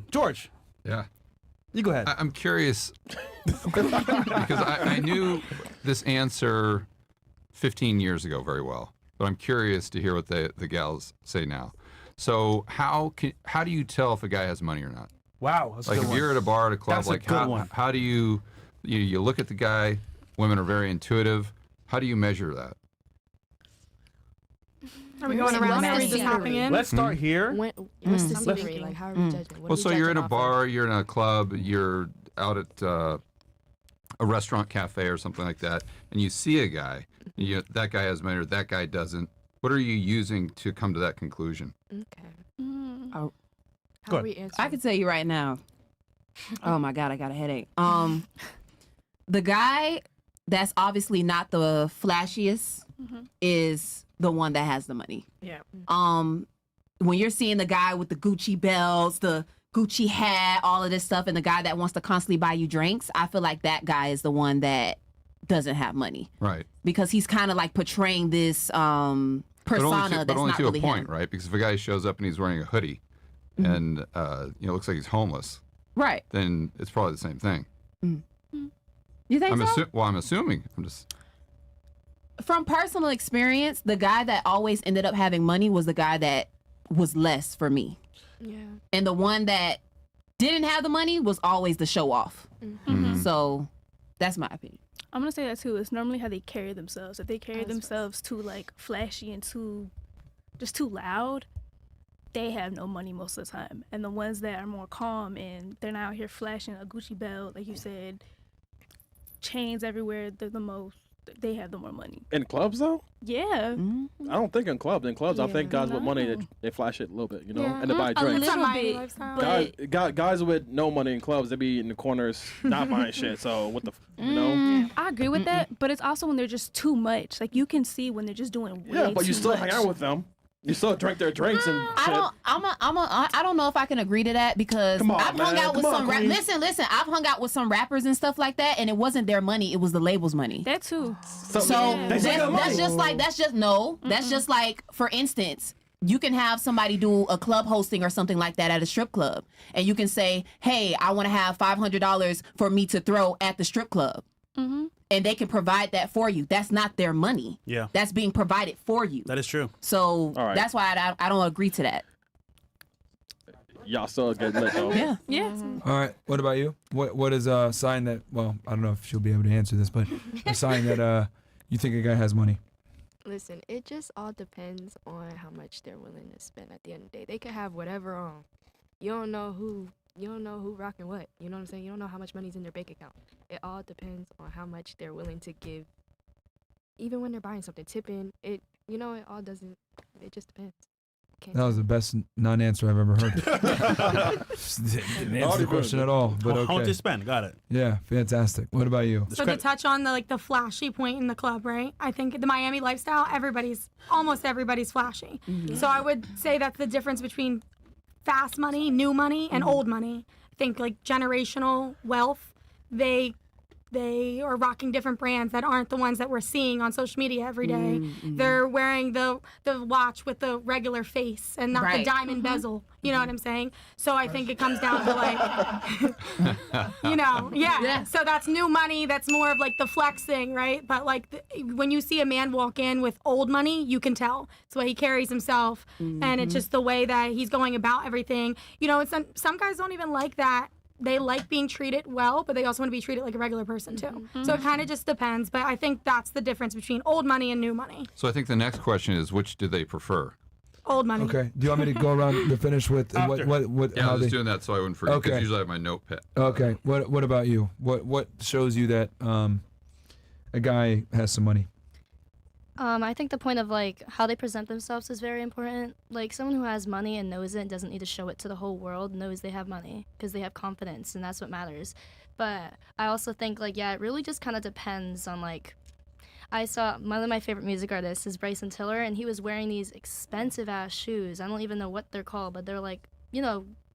George. Yeah. You go ahead. I'm curious because I knew this answer 15 years ago very well, but I'm curious to hear what the gals say now. So how do you tell if a guy has money or not? Wow, that's a Like good if one. you're at a bar at a club, That's a like good one. how do you look at the guy? Women are very intuitive. How do you measure that? Are we going around? Are we just hopping in? Let's start here. What's the scenery? Like, how are we judging? Well, so you're at a bar, you're in a club, you're out at a restaurant, cafe, or something like that, and you see a guy. That guy has money, or that guy doesn't. What are you using to come to that conclusion? Okay. Oh. How are we answering? I can tell you right now. Oh my God, I got a headache. The guy that's obviously not the flashiest is the one that has the money. Yeah. When you're seeing the guy with the Gucci belts, the Gucci hat, all of this stuff, and the guy that wants to constantly buy you drinks, I feel like that guy is the one that doesn't have money. Right. Because he's kind of like portraying this persona but only not to really a point, him. right? Because if a guy shows up and he's wearing a hoodie and looks like he's homeless, Right. then it's probably the same thing. You think so? I'm assuming. I'm just. From personal experience, the guy that always ended up having money was the guy that was less for me. Yeah. And the one that didn't have the money was always the show off. So that's my opinion. I'm gonna say that too. It's normally how they carry themselves. If they carry themselves too like flashy and too loud, they have no money most of the time. And the ones that are more calm and they're not out here flashing a Gucci belt, like you said, chains everywhere, they have the more money. In clubs, though? Yeah. I don't think in clubs. In clubs, I think guys with money, they flash it a little bit, and they buy drinks. Guys with no money in clubs, they be in the corners not buying shit. So what the, I agree with that, but it's also when they're just too much. Like you can see when they're just doing way but you too still much. hang out with them. You still drink their drinks and shit. I don't know if I can agree to that because I've hung out with some listen, I've hung out with some rappers and stuff like that, and it wasn't their money, it was the label's money. That too. So that's just like, for instance, you can have somebody do a club hosting or something like that at a strip club, and you can say, hey, I want to have $500 for me to throw at the strip club. And they can provide that for you. That's not their money. Yeah. That's being provided for you. That is true. So that's why I don't agree to that. Y'all still get lit though. Yeah. Yeah. All right. What about you? What is a sign that? Well, I don't know if she'll be able to answer this, but a sign that you think a guy has money. Listen, it just all depends on how much they're willing to spend at the end of the day. They could have whatever on. You don't know who rocking what. You know what I'm saying? You don't know how much money's in their bank account. It all depends on how much they're willing to give. Even when they're buying something, tipping, it just depends. That was the best non-answer I've ever heard. Didn't answer the question at all, but okay. How much to spend? Got it. Yeah, fantastic. What about you? So to touch on the flashy point in the club, right? I think the Miami lifestyle, almost everybody's flashy. So I would say that's the difference between fast money, new money, and old money. I think like generational wealth, they are rocking different brands that aren't the ones that we're seeing on social media every day. They're wearing the watch with the regular face and not the diamond bezel. You know what I'm saying? So I think it comes down to like, So that's new money. That's more of like the flexing, right? But like when you see a man walk in with old money, you can tell. It's the way he carries himself, and it's just the way that he's going about everything. And some guys don't even like that. They like being treated well, but they also want to be treated like a regular person too. So it kind of just depends. But I think that's the difference between old money and new money. So I think the next question is, which do they prefer? Old money. Okay. Do you want me to go around to finish with what? Yeah, how I was they... doing that so I wouldn't forget. Okay. Because usually I have my notepad. Okay. What about you? What shows you that a guy has some money? I think the point of like how they present themselves is very important. Like someone who has money and knows it and doesn't need to show it to the whole world knows they have money because they have confidence, and that's what matters. But I also think it really just kind of depends on like. I saw one of my favorite music artists is Bryson Tiller, and he was wearing these expensive ass shoes. I don't even know what they're called, but they're like,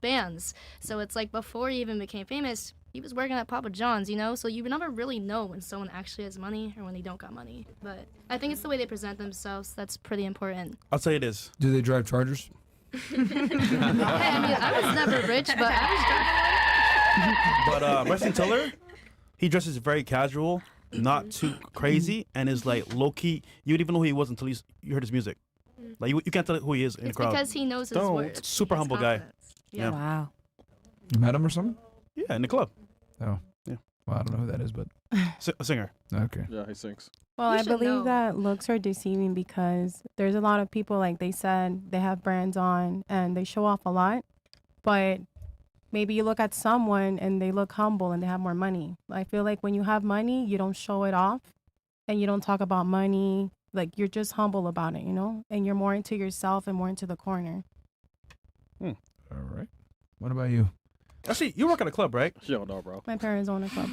bands. So it's like before he even became famous, he was working at Papa John's, so you never really know when someone actually has money or when they don't got money. But I think it's the way they present themselves that's pretty important. I'll tell you this. Do they drive Chargers? Hey, I mean, I was never rich, but I was driving. But Bryson Tiller, he dresses very casual, not too crazy, and is like low key. You wouldn't even know who he was until you heard his music. Like you can't tell who he is in the It's crowd. because he knows his words. Super He has humble guy. confidence. Yeah. Wow. You met him or something? Yeah, in the club. Oh. Yeah. Well, I don't know who that is, but A singer. okay. Yeah, he sings. Well, You I should believe know. that looks are deceiving because there's a lot of people, like they said, they have brands on and they show off a lot. But maybe you look at someone and they look humble and they have more money. I feel like when you have money, you don't show it off and you don't talk about money. Like you're just humble about it, you know? And you're more into yourself and more into the corner. All right. What about you? Actually, you work at a club, right? You don't know, bro. My parents own a club.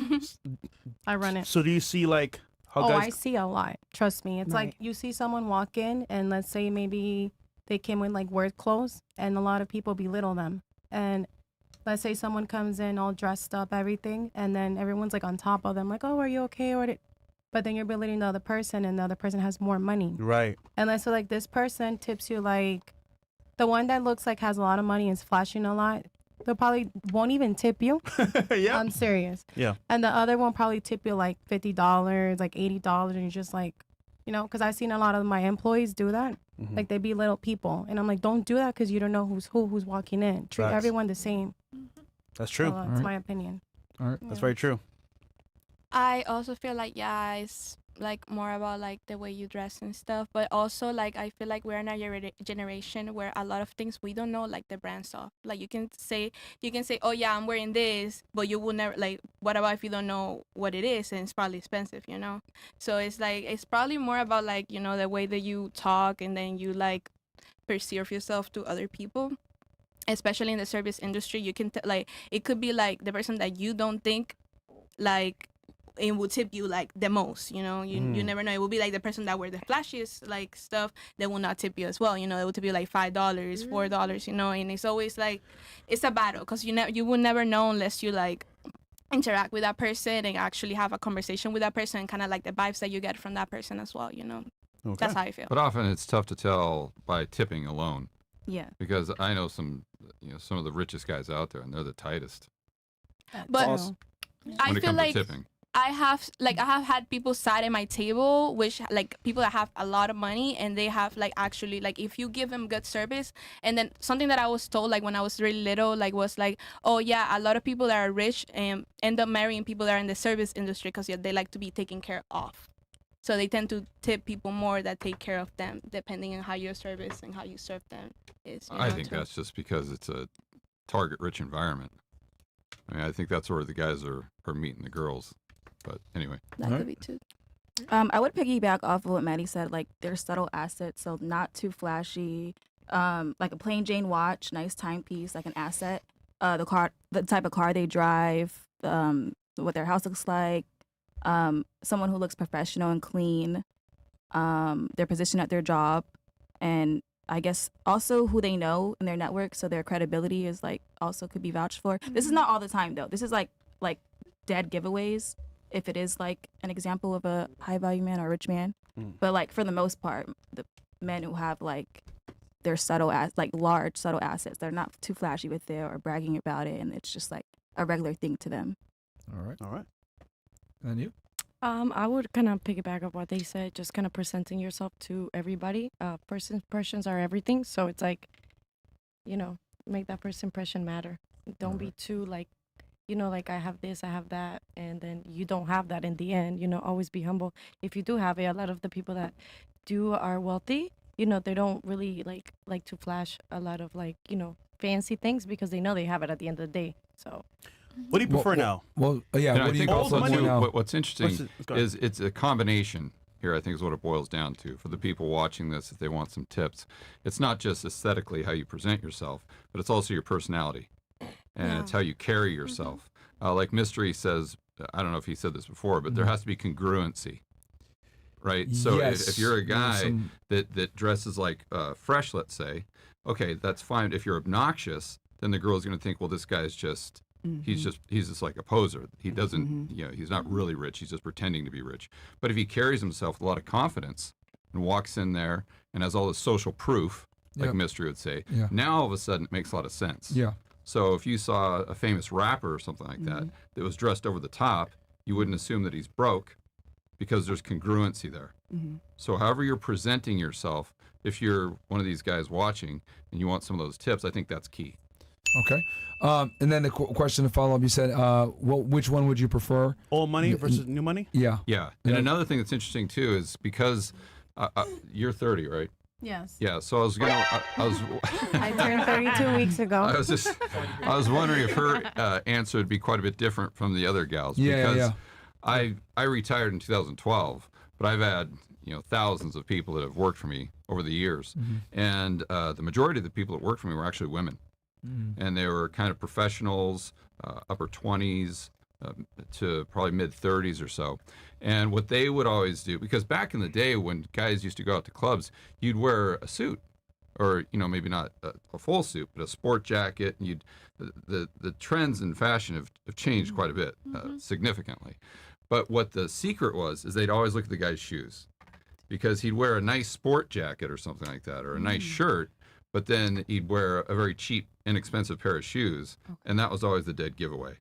I run it. So do you see like how I guys? see a lot. Trust me. It's like Right. you see someone walk in and let's say maybe they came in like work clothes and a lot of people belittle them. And let's say someone comes in all dressed up, everything, and then everyone's like on top of them, like, oh, are you okay? But then you're belittling the other person and the other person has more money. Right. And let's say like this person tips you like the one that looks like has a lot of money and is flashing a lot. They probably won't even tip you. Yeah. I'm serious. Yeah. And the other one probably tip you like $50, like $80, and you're just like, you know, because I've seen a lot of my employees do that. Mhm. Like they belittle people, and I'm like, don't do that because you don't know who's walking in. Treat Facts. everyone the same. That's true. So that's Alright. my opinion. All right. That's very true. I also feel like it's like more about like the way you dress and stuff, but also like I feel like we're in a generation where a lot of things we don't know, like the brand stuff. Like you can say oh yeah, I'm wearing this, but you will never, like, what about if you don't know what it is and it's probably expensive, you know? So it's like it's probably more about like, you know, the way that you talk and then you like perceive yourself to other people. Especially in the service industry, you can like it could be like the person that you don't think like it will tip you like the most, you know. You never know. It will be like the person that wear the flashiest like stuff that will not tip you as well, you know. It will tip you like $5, $4, you know. And it's always like it's a battle because you will never know unless you like interact with that person and actually have a conversation with that person and kind of like the vibes that you get from that person as well, you know. Okay. That's how I feel. But often it's tough to tell by tipping alone. Yeah. Because I know some of the richest guys out there, and they're the tightest But Awesome. I when it feel comes like to tipping. I have had people sat at my table, which like people that have a lot of money and they have like actually like if you give them good service, and then something that I was told like when I was really little like was like, oh yeah, a lot of people that are rich end up marrying people that are in the service industry because they like to be taken care of. So they tend to tip people more that take care of them, depending on how your service and how you serve them is. I think that's just because it's a target-rich environment. I mean, I think that's where the guys are meeting the girls. But anyway. That could be too. I would piggyback off of what Maddie said. Like, they're subtle assets, so not too flashy. Like a plain Jane watch, nice timepiece, like an asset. The type of car they drive, what their house looks like. Someone who looks professional and clean. Their position at their job, and I guess also who they know in their network, so their credibility is like also could be vouched for. This is not all the time though. This is like dead giveaways. If it is like an example of a high value man or a rich man, but like for the most part, the men who have like their large subtle assets, they're not too flashy with it or bragging about it, and it's just like a regular thing to them. All right. All right. And you? I would kind of piggyback off what they said, just kind of presenting yourself to everybody. First impressions are everything, so it's like, you know, make that first impression matter. Don't be too like, you know, like I have this, I have that, and then you don't have that in the end. You know, always be humble. If you do have it, a lot of the people that are wealthy, you know, they don't really like to flash a lot of like, you know, fancy things because they know they have it at the end of the day. So. What do you prefer now? Well, yeah. And What I do you think also also do too, now? what's interesting go ahead. is it's a combination here, I think is what it boils down to. For the people watching this, if they want some tips, it's not just aesthetically how you present yourself, but it's also your personality. And it's how you carry yourself. Like Mystery says, I don't know if he said this before, but there has to be congruency. Right? So Yes. if you're a guy Some- that dresses like fresh, let's say, okay, that's fine. If you're obnoxious, then the girl's going to think, well, this guy's just, he's just like a poser. He doesn't, you know, he's not really rich. He's just pretending to be rich. But if he carries himself with a lot of confidence and walks in there and has all this social proof, like Mystery would say. Yeah. Now all of a sudden it makes a lot of sense. Yeah. So if you saw a famous rapper or something like that that was dressed over the top, you wouldn't assume that he's broke because there's congruency there. So however you're presenting yourself, if you're one of these guys watching and you want some of those tips, I think that's key. Okay. And then the question to follow up, you said, which one would you prefer? Old money versus new money? Yeah. Yeah. And another thing that's interesting too is because you're 30, right? Yes. Yeah. So I was I turned 32 weeks ago. I was wondering if her answer would be quite a bit different from the other gals. Yeah. I retired in 2012, but I've had thousands of people that have worked for me over the years, and the majority of the people that worked for me were actually women, and they were kind of professionals, upper 20s to probably mid 30s or so. And what they would always do, because back in the day when guys used to go out to clubs, you'd wear a suit, or maybe not a full suit, but a sport jacket, and the trends in fashion have changed quite a bit, significantly. But what the secret was is they'd always look at the guy's shoes, because he'd wear a nice sport jacket or something like that, or a nice shirt, but then he'd wear a very cheap, inexpensive pair of shoes, and that was always the dead giveaway.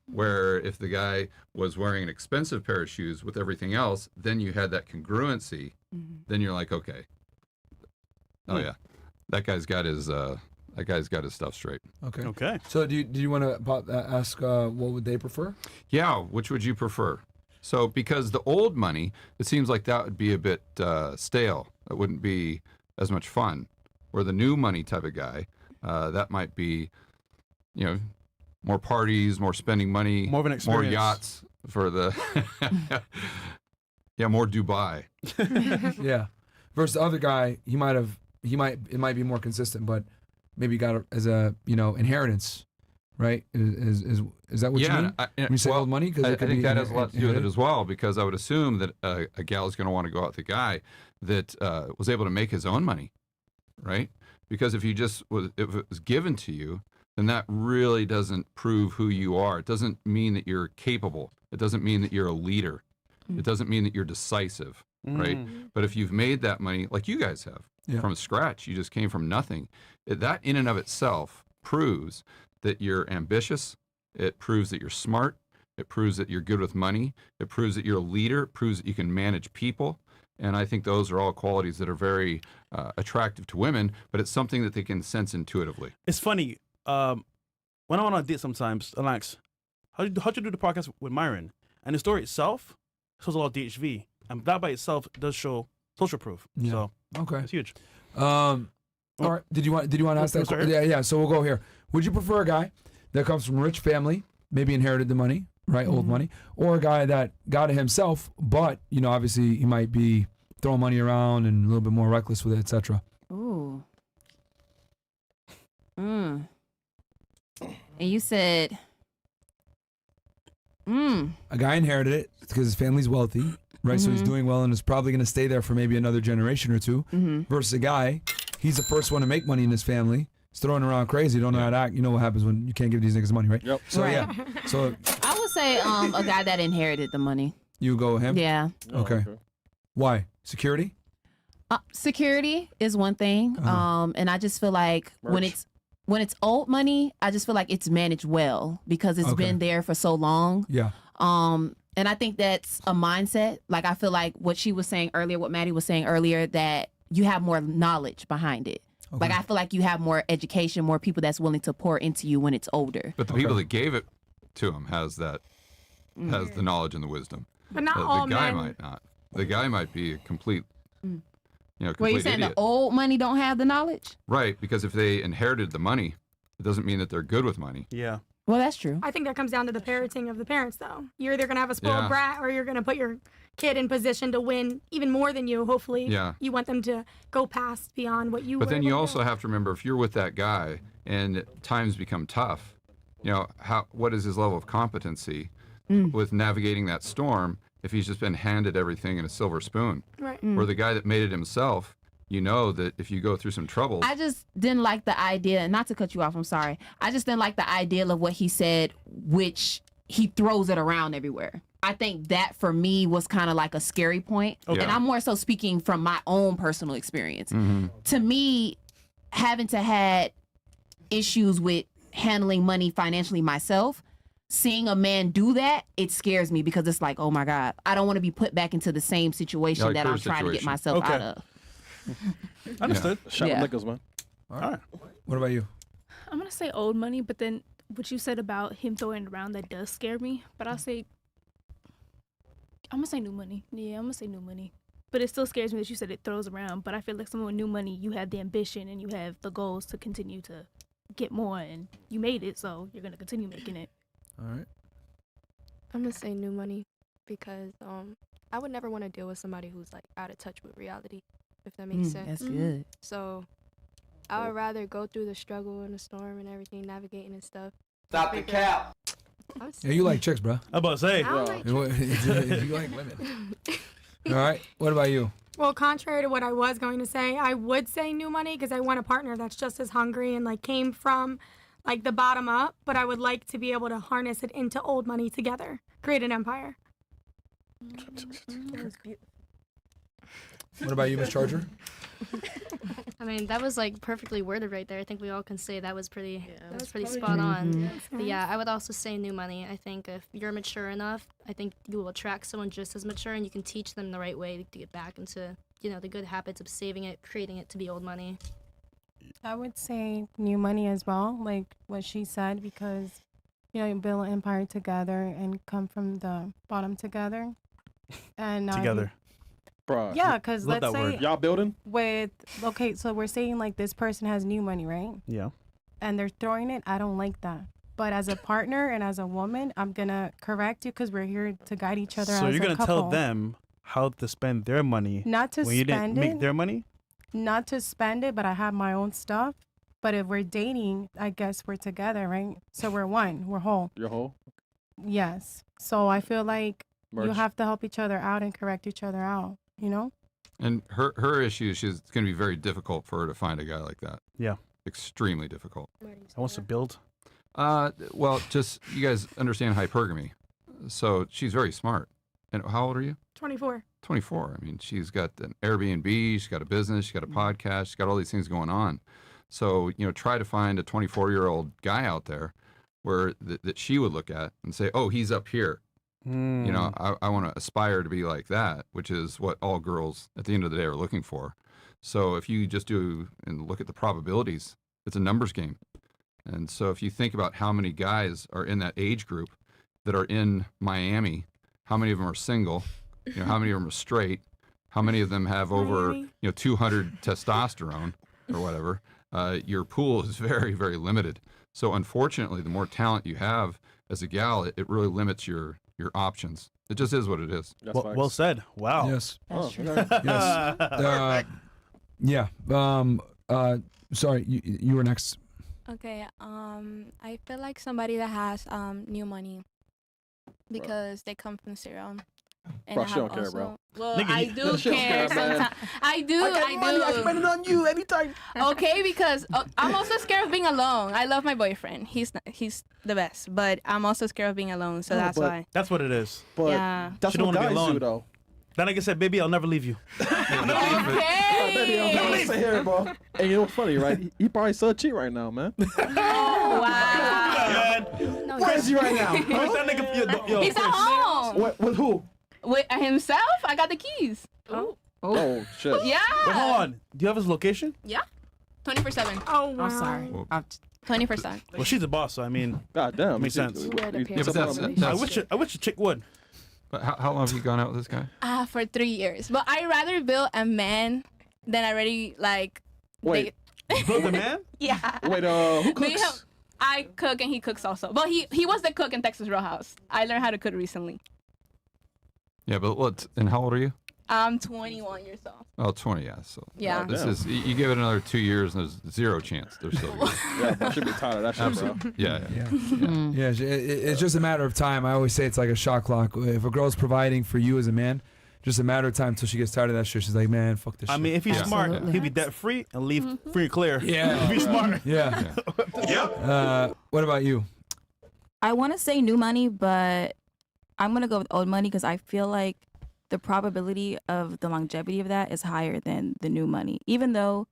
Where if the guy was wearing an expensive pair of shoes with everything else, then you had that congruency. Then you're like, okay, oh yeah, that guy's got his stuff straight. Okay. So do you want to ask what would they prefer? Yeah, which would you prefer? So because the old money, it seems like that would be a bit stale. It wouldn't be as much fun. Where the new money type of guy, that might be, more parties, more spending money, more of an experience, more yachts for the, more Dubai. Yeah. Versus the other guy, it might be more consistent, but maybe got it as a inheritance, right? Is that what you mean? When you say old money? Because I think that has a lot to do with it as well, because I would assume that a gal is going to want to go out with a guy that was able to make his own money, right? Because if if it was given to you, then that really doesn't prove who you are. It doesn't mean that you're capable. It doesn't mean that you're a leader. It doesn't mean that you're decisive, right? But if you've made that money, like you guys have, from scratch, you just came from nothing, that in and of itself proves that you're ambitious. It proves that you're smart. It proves that you're good with money. It proves that you're a leader. It proves that you can manage people. And I think those are all qualities that are very attractive to women, but it's something that they can sense intuitively. It's funny. When I'm on a date sometimes, Alex, how'd you do the podcast with Myron? And the story itself shows a lot of DHV. And that by itself does show social proof. Yeah. So okay, it's huge. All right. Did you want to ask that question? Yeah. So we'll go here. Would you prefer a guy that comes from a rich family, maybe inherited the money, right, old money, or a guy that got it himself, but obviously he might be throwing money around and a little bit more reckless with it, etc. Ooh. And you said, a guy inherited it because his family's wealthy, right? So he's doing well and is probably going to stay there for maybe another generation or two. Versus a guy, he's the first one to make money in his family. He's throwing around crazy, don't know how to act. You know what happens when you can't give these niggas money, right? Yep. So Right. So I would say a guy that inherited the money. you go with him? Yeah. Okay. Why? Security? Security is one thing. And I just feel like when it's old money, I just feel like it's managed well because it's been there for so long. Yeah. And I think that's a mindset. Like I feel like what she was saying earlier, what Maddie was saying earlier, that you have more knowledge behind it. Like I feel like you have more education, more people that's willing to pour into you when it's older. But the people that gave it to him has the knowledge and the wisdom. But not all the guy men. might not. The guy might be a complete, complete Were you saying idiot. the old money don't have the knowledge? Right, because if they inherited the money, it doesn't mean that they're good with money. Yeah. Well, that's true. I think that comes down to the parenting of the parents, though. You're either going to have a spoiled brat or you're going to put your kid in position to win even more than you, hopefully. Yeah. You want them to go past beyond what you But were then able you to also do. have to remember, if you're with that guy and times become tough, what is his level of competency with navigating that storm if he's just been handed everything in a silver spoon? Right. Where the guy that made it himself, that if you go through some troubles. I just didn't like the idea, and not to cut you off, I'm sorry. I just didn't like the idea of what he said, which he throws it around everywhere. I think that for me was kind of like a scary point. Okay. And I'm more so speaking from my own personal experience. To me, having to had issues with handling money financially myself, seeing a man do that, it scares me because it's like, oh my God, I don't want to be put back into the same situation Like that her I'm trying to get situation. myself out of. Understood. Shot Yeah. liquors, man. All right. What about you? I'm gonna say old money, but then what you said about him throwing it around, that does scare me. But I'm gonna say new money. Yeah, I'm gonna say new money. But it still scares me that you said it throws around. But I feel like someone with new money, you have the ambition and you have the goals to continue to get more, and you made it, so you're gonna continue making it. All right. I'm gonna say new money because I would never want to deal with somebody who's like out of touch with reality, if that makes sense. That's good. So I would rather go through the struggle and the storm and everything, navigating and stuff. Stop the cap. Yeah, you like chicks, bro. I'm about to say. I don't like You like women. All right. What about you? Well, contrary to what I was going to say, I would say new money because I want a partner that's just as hungry and like came from like the bottom up, but I would like to be able to harness it into old money together, create an empire. What about you, Miss Charger? I mean, that was like perfectly worded right there. I think we all can say that was pretty spot on. But yeah, I would also say new money. I think if you're mature enough, I think you will attract someone just as mature, and you can teach them the right way to get back into, the good habits of saving it, creating it to be old money. I would say new money as well, like what she said, because, you build an empire together and come from the bottom together. And Together. Bruh. Yeah, because Love let's that say word. Y'all building? okay, so we're saying like this person has new money, right? Yeah. And they're throwing it. I don't like that. But as a partner and as a woman, I'm going to correct you because we're here to guide each other So as you're a gonna couple. tell them how to spend their money Not to when you didn't spend make it. their money? Not to spend it, but I have my own stuff. But if we're dating, I guess we're together, right? So we're one. We're whole. You're whole? Yes. So I feel like you Merch. have to help each other out and correct each other out, And her issue is it's going to be very difficult for her to find a guy like that. Yeah. Extremely difficult. I wants to build. Well, just you guys understand hypergamy. So she's very smart. And how old are you? 24. 24. I mean, she's got an Airbnb, she's got a business, she's got a podcast, she's got all these things going on. So, try to find a 24-year-old guy out there where that she would look at and say, oh, he's up here. I want to aspire to be like that, which is what all girls at the end of the day are looking for. So if you just do and look at the probabilities, it's a numbers game. And so if you think about how many guys are in that age group that are in Miami, how many of them are single, how many of them are straight, how many of them have over, 200 testosterone or whatever, your pool is very, very limited. So unfortunately, the more talent you have as a gal, it really limits your options. It just is what it is. Well said. Wow. Yes. That's true. Yes. Yeah. Sorry, you were next. Okay. I feel like somebody that has new money because they come from zero. And Bro, I she have don't care, bro. Well, Nigga, I do she don't care care, man. sometimes. I do. I spend it on you anytime. Okay, because I'm also scared of being alone. I love my boyfriend. He's the best, but I'm also scared of being alone, so that's why. That's what it is. But Yeah. that's She don't what wanna be guys alone. do, though. Then like I said, baby, I'll never leave you. Baby, I'm gonna sit here, bro. And you know what's funny, right? He probably so cheap right now, man. Oh, wow. Where is he right now? Where's that nigga? Yo, He's at home. With who? With himself? I got the keys. Oh shit. Yeah. Wait, hold on. Do you have his location? Yeah. 24/7. Oh, wow. I'm sorry. 20%. Well, she's the boss, so I mean, God damn. makes sense. Yeah, but I wish a chick would. But how long have you gone out with this guy? For 3 years. But I rather build a man than already like. Wait. Build a man? Yeah. Wait, who Me, cooks? I cook and he cooks also. But he was the cook in Texas Roadhouse. I learned how to cook recently. Yeah, but and how old are you? I'm 21 years old. Oh, 20, yeah. So Yeah. this is you give it another 2 years and there's zero chance they're still good. Yeah, I should be tired of that shit, bro. Yeah. Yeah, it's just a matter of time. I always say it's like a shot clock. If a girl's providing for you as a man, just a matter of time till she gets tired of that shit. She's like, man, fuck this shit. I mean, if he's smart, he'll be debt free and leave free and clear. Yeah. If he's smart. Yeah. Yep. What about you? I want to say new money, but I'm going to go with old money because I feel like the probability of the longevity of that is higher than the new money. Even though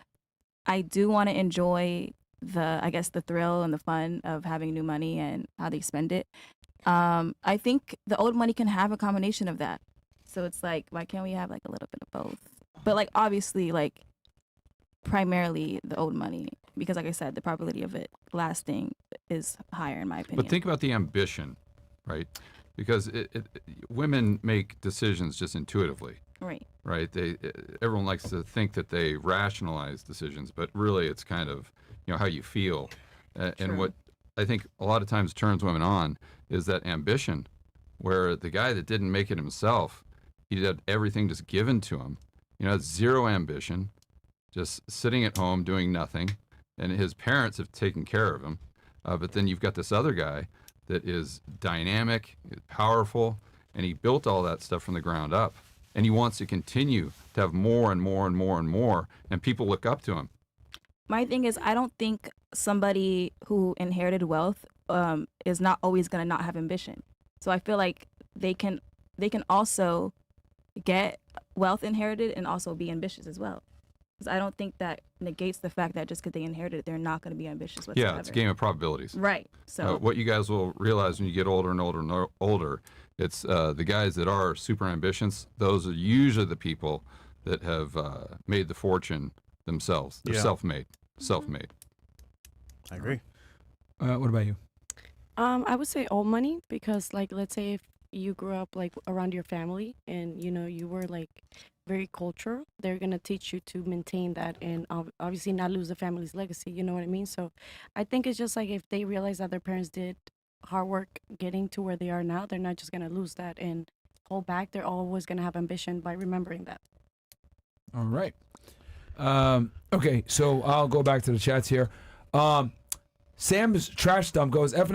I do want to enjoy the thrill and the fun of having new money and how they spend it. I think the old money can have a combination of that. So it's like, why can't we have like a little bit of both? But like obviously like primarily the old money, because like I said, the probability of it lasting is higher in my opinion. But think about the ambition, right? Because women make decisions just intuitively. Right. Right. Everyone likes to think that they rationalize decisions, but really it's kind of, how you feel. And what I think a lot of times turns women on is that ambition, where the guy that didn't make it himself, he had everything just given to him. Zero ambition, just sitting at home doing nothing, and his parents have taken care of him. But then you've got this other guy that is dynamic, powerful, and he built all that stuff from the ground up. And he wants to continue to have more and more and more and more, and people look up to him. My thing is, I don't think somebody who inherited wealth is not always going to not have ambition. So I feel like they can also get wealth inherited and also be ambitious as well. Because I don't think that negates the fact that just because they inherited it, they're not going to be ambitious whatsoever. Yeah, it's a game of probabilities. Right. So what you guys will realize when you get older and older and older, it's the guys that are super ambitious. Those are usually the people that have made the fortune themselves. They're self-made. I agree. What about you? I would say old money, because like, let's say if you grew up like around your family and you were like very cultural, they're gonna teach you to maintain that and obviously not lose the family's legacy. You know what I mean? So I think it's just like if they realize that their parents did hard work getting to where they are now, they're not just gonna lose that and hold back. They're always gonna have ambition by remembering that. All right. Okay, so I'll go back to the chats here. Sam's trash dump goes,